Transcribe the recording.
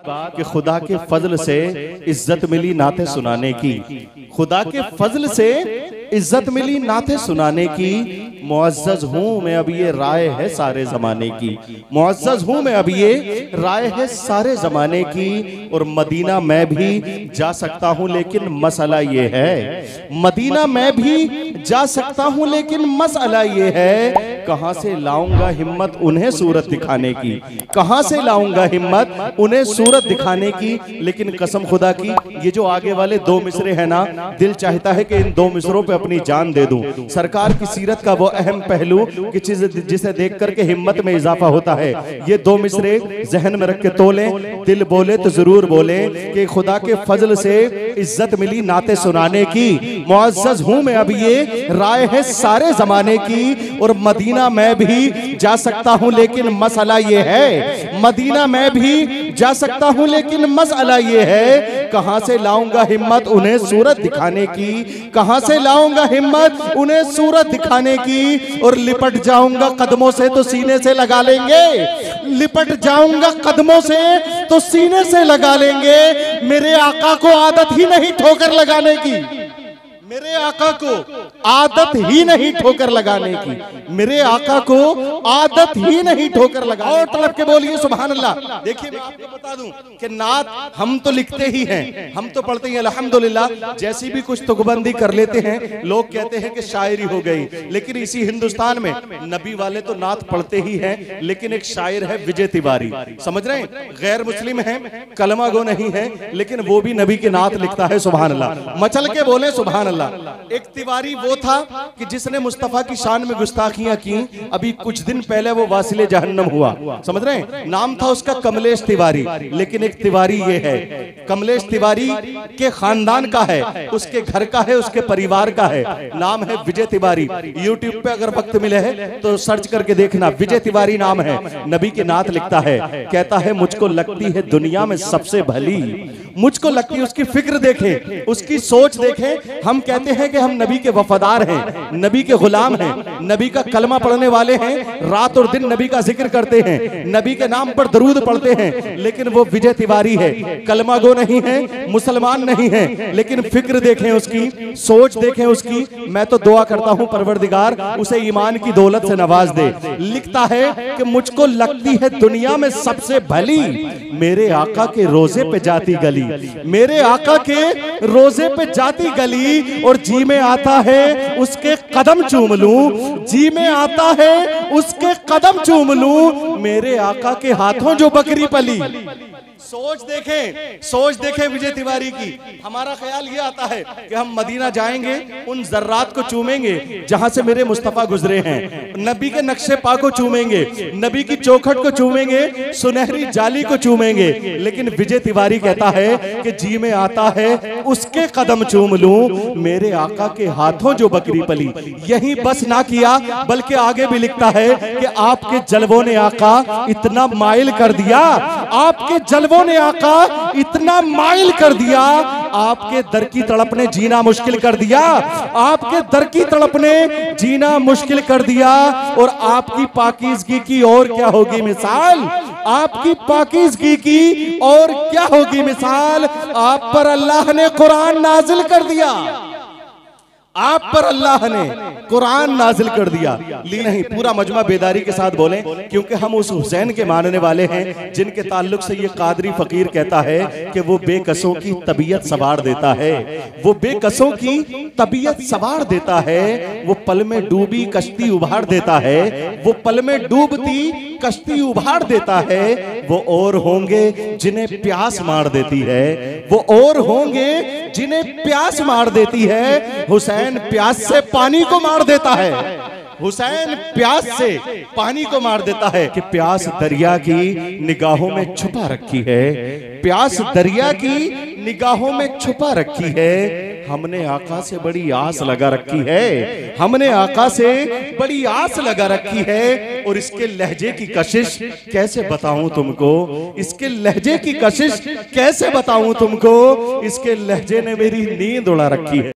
कि खुदा के फजल से इज्जत मिली नाते सुनाने की, खुदा के फजल से इज्जत मिली नाते सुनाने की। मुअज़्ज़ज़ हूँ मैं अब ये राय है सारे जमाने की, मुअज़्ज़ज़ हूँ मैं अब ये राय है सारे जमाने की। और मदीना मैं भी जा सकता हूँ लेकिन मसला ये है, मदीना मैं भी जा सकता हूँ लेकिन मसला ये है, कहाँ से लाऊंगा हिम्मत उन्हें सूरत दिखाने की, कहाँ से लाऊंगा हिम्मत उन्हें सूरत दिखाने की। लेकिन कसम खुदा की ये जो आगे वाले दो मिसरे हैं ना, दिल चाहता है कि इन दो मिसरों पे अपनी जान दे दूं। सरकार की सीरत का वो अहम पहलू कि जिसे देख करके हिम्मत में इजाफा होता है। ये दो मिसरे जहन में रख के तोले, दिल बोले तो जरूर बोले कि खुदा के फजल से इज्जत मिली नाते सुनाने की। मुअज़्ज़ज़ हूँ मैं अब ये राय है सारे जमाने की। और मदीना मैं भी जा सकता हूँ लेकिन मसला ये है, मदीना मैं भी जा सकता हूँ लेकिन मसला ये है, कहाँ से लाऊंगा हिम्मत उन्हें सूरत दिखाने की, कहाँ से लाऊंगा हिम्मत उन्हें सूरत दिखाने की। और लिपट जाऊंगा कदमों से तो सीने से लगा लेंगे, लिपट जाऊंगा कदमों से तो सीने से लगा लेंगे। मेरे आका को आदत ही नहीं ठोकर लगाने की, मेरे आका को आदत ही नहीं ठोकर लगाने की, मेरे आका को आदत ही नहीं ठोकर लगा। और तड़प के बोलिए सुभान अल्लाह। देखिए मैं आपको बता दूं कि नात हम तो लिखते ही हैं, हम तो पढ़ते हैं अल्हम्दुलिल्लाह। जैसी भी कुछ तुकबंदी कर लेते हैं, लोग कहते हैं कि शायरी हो गई। लेकिन इसी हिंदुस्तान में नबी वाले तो नात पढ़ते ही हैं, लेकिन एक शायर है विजय तिवारी, समझ रहे हैं, गैर मुस्लिम है, कलमा गो नहीं है, लेकिन वो भी नबी के नात लिखता है। सुभान अल्लाह, मचल के बोले सुभान अल्लाह। एक तिवारी वो था कि जिसने मुस्तफा की शान में गुस्ताखियां की। अभी कुछ दिन पहले वो वासिले जहन्नम हुआ, समझ रहे हैं। नाम था उसका कमलेश तिवारी। लेकिन एक तिवारी ये है, कमलेश तिवारी के खानदान का है, उसके घर का है, उसके परिवार का है। नाम है विजय तिवारी। यूट्यूब पे अगर वक्त मिले है तो सर्च करके देखना, विजय तिवारी नाम है। नबी के नात लिखता है, कहता है मुझको लगती है दुनिया में सबसे भली, मुझको लगती है। उसकी फिक्र देखें, उसकी सोच देखें। हम कहते हैं कि हम नबी के वफादार हैं, नबी के गुलाम हैं, नबी का कलमा पढ़ने वाले हैं, रात और दिन नबी का जिक्र करते हैं, नबी के नाम पर दरूद पढ़ते हैं। लेकिन वो विजय तिवारी है, कलमा गो नहीं है, मुसलमान नहीं है। लेकिन फिक्र देखें उसकी, सोच देखें उसकी। मैं तो दुआ करता हूं परवरदिगार उसे ईमान की दौलत से नवाज दे। लिखता है कि मुझको लगती है दुनिया में सबसे भली, मेरे आका के रोजे पे जाती गली, मेरे आका के रोजे पे जाती गली। और जी में आता है उसके कदम चूम लूं, जी में आता है उसके कदम चूम लूं, मेरे आका के हाथों जो बकरी पली। सोच देखें, सोच देखें विजय तिवारी की। हमारा ख्याल ये आता है कि हम मदीना जाएंगे, उन जर्रात को चूमेंगे जहां से मेरे मुस्तफा गुजरे हैं, नबी के नक्शे पा को चूमेंगे, नबी की चौखट को चूमेंगे, सुनहरी जाली को चूमेंगे। लेकिन विजय तिवारी कहता है कि जी में आता है उसके कदम चूम लूं, मेरे आका के हाथों जो बकरी पली। यही बस ना किया बल्कि आगे भी लिखता है कि आपके जलवों ने आका इतना माइल कर दिया, आपके जलवों ने आका इतना माइल कर दिया, आपके दर की तड़प ने जीना मुश्किल कर दिया, आपके दर की तड़प ने जीना मुश्किल कर दिया। और आपकी पाकीज़गी की और क्या होगी मिसाल, आपकी पाकीज़गी की और क्या होगी मिसाल। आप पर अल्लाह ने कुरान नाजिल कर दिया, आप पर अल्लाह ने कुरान नाजिल कर दिया। ली नहीं, पूरा मजमा बेदारी के साथ बोले, क्योंकि हम उस हुसैन के मानने वाले हैं जिनके ताल्लुक से ये कादरी फकीर कहता है कि वो बेकसों की तबीयत सवार देता है, वो बेकसों की तबीयत सवार देता है, वो पल में डूबी कश्ती उभार देता है, वो पल में डूबती कश्ती उभार देता है। वो और होंगे जिन्हें प्यास मार देती है, वो और होंगे जिन्हें प्यास मार देती है। हुसैन प्यास से पानी को मार देता है, हुसैन प्यास से पानी को मार देता है। कि प्यास दरिया की निगाहों में छुपा रखी है, प्यास दरिया की निगाहों में छुपा रखी है। हमने आका से बड़ी आस लगा रखी है, हमने आका से बड़ी आस लगा रखी है। और इसके लहजे की कशिश कैसे बताऊं तुमको, इसके लहजे की कशिश कैसे बताऊं तुमको, इसके लहजे ने मेरी नींद उड़ा रखी है।